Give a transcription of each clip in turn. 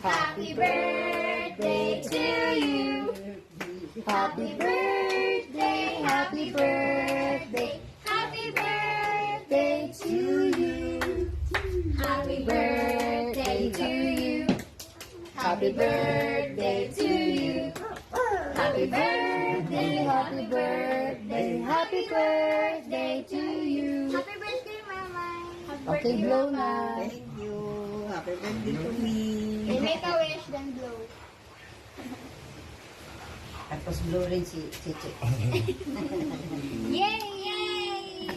Happy birthday to you. Happy birthday, happy birthday, happy birthday to you. Happy birthday to you. Happy birthday to you. Happy birthday, happy birthday, happy birthday to you. Happy birthday, Mama. Okay, blow na. Thank you. Happy birthday to me. Make a wish, then blow. Tapos blow rin si Chichi. Yay! Yay!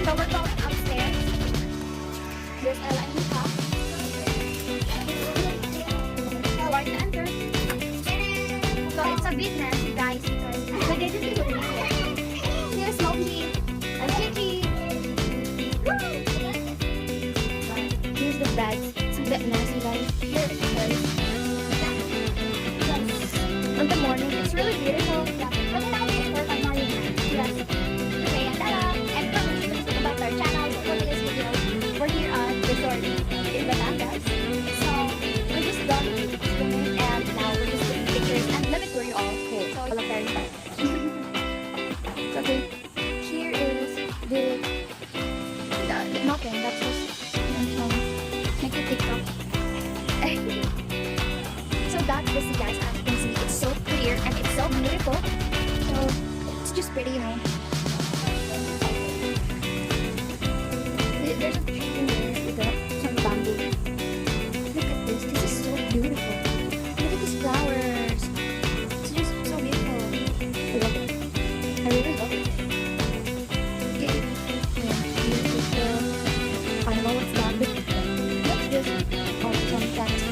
So we're going upstairs. There's Ella in the top. So we're to enter. So it's a bit messy, guys, because we didn't do it. Here's Smokey and Kiki. Here's the bed. It's a bit messy, guys. Here's the place. In the morning, it's really beautiful. But now it's for my morning. Yes. Okay, and and for about our channel for this video, we're here at resort in Batangas. So we're just done swimming and now we're just taking pictures and let me tour you all. Okay, so all of very fast. So okay, here is the nothing. That's just make a TikTok. So that's the sea, guys. As you can see, it's so clear and it's so beautiful. So it's just pretty, you know. There's a tree in there with some bamboo. Look at this. This is so beautiful. Look at these flowers. It's just so beautiful. I love it. I really love it. Okay. Yeah, here's just I don't know what's that, but let's just some text.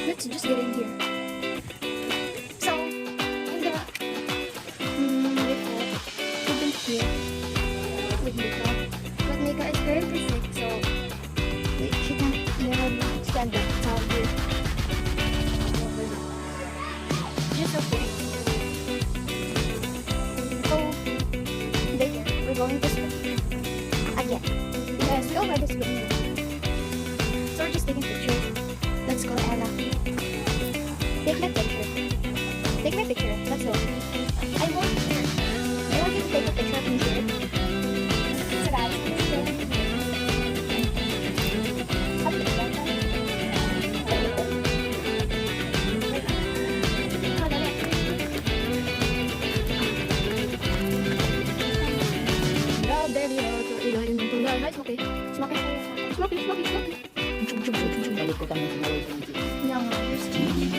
Let's just get in here. So, in the we've been here with Mika. But Mika is currently sick, so she can't stand up. It's all here. Just so pretty. So, later, we're going to swim. Again. Yes, we already swim. So, we're just taking pictures. Let's go, Ella. Take my picture. Take my picture. Let's go. I want you to take a picture of me here. So guys, let's go. Bakit? Balik ko kami sa nawal ko. Yang sleeping.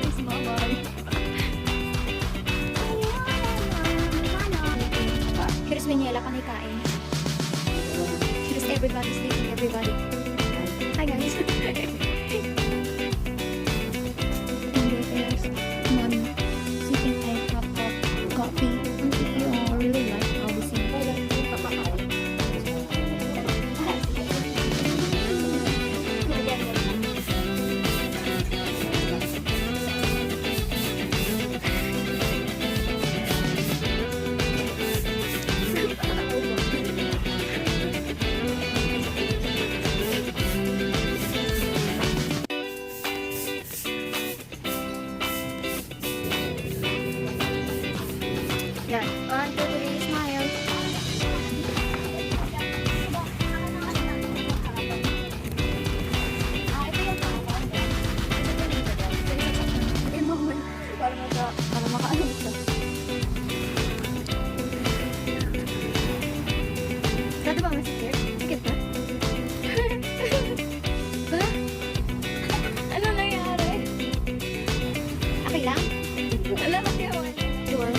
Kiss mama. Here's Menyela panikain. Here's everybody sleeping, everybody. Hi guys. And there's mommy sipping a cup of coffee. Really like how we sing. Yan. 1, 2, 3, smile. Para makaano siya. Kado ba masikip? Sikip ba? Ha? Ano nangyari? Okay lang? Alam mo kaya wala. Sure.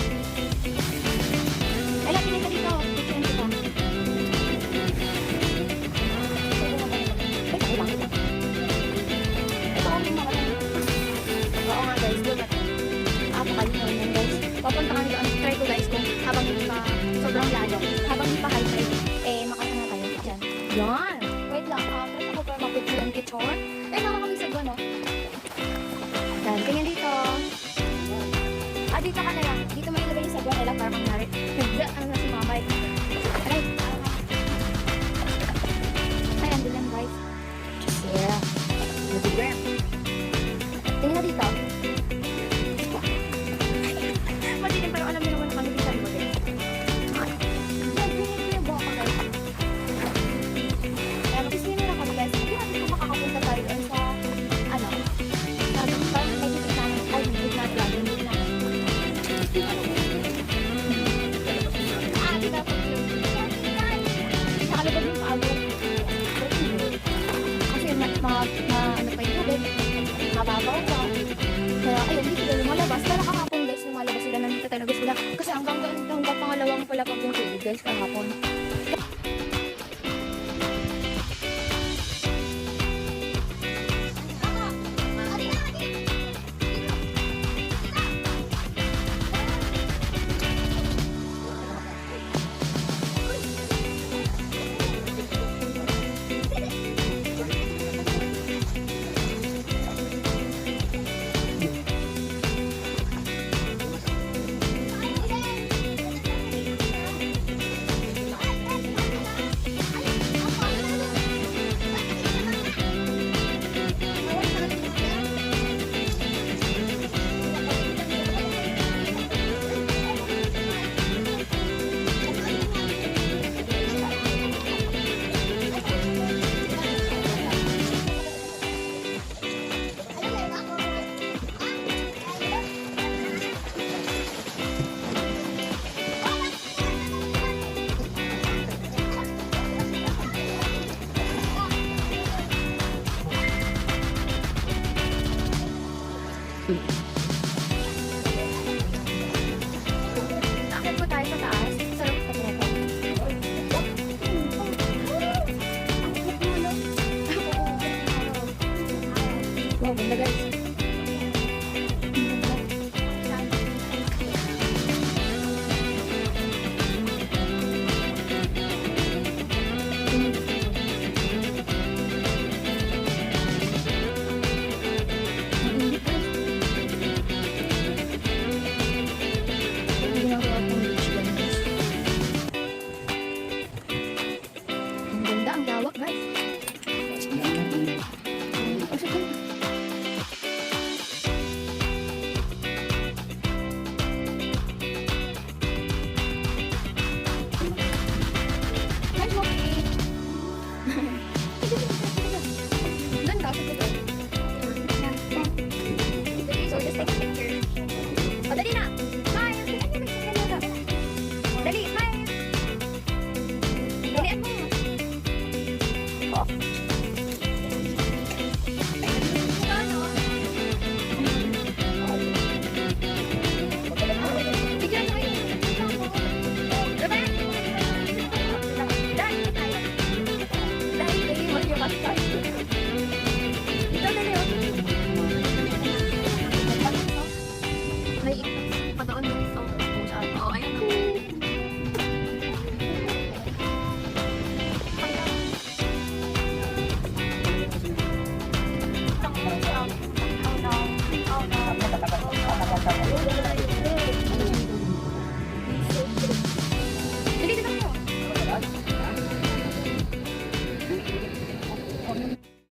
Wala, pinay ka dito. Picturean kita. Ay, okay lang. Ito kami makalang. Oo nga guys, doon natin. Pakalinaw yan guys. Papunta kami doon. Try ko guys kung habang hindi pa sobrang lalo. Habang hindi pa high tide, makasana tayo dyan. Yan! Wait lang, press ako para mapicture ang picture. Naka kami sa gano. Yan, ganyan dito. Dito ka na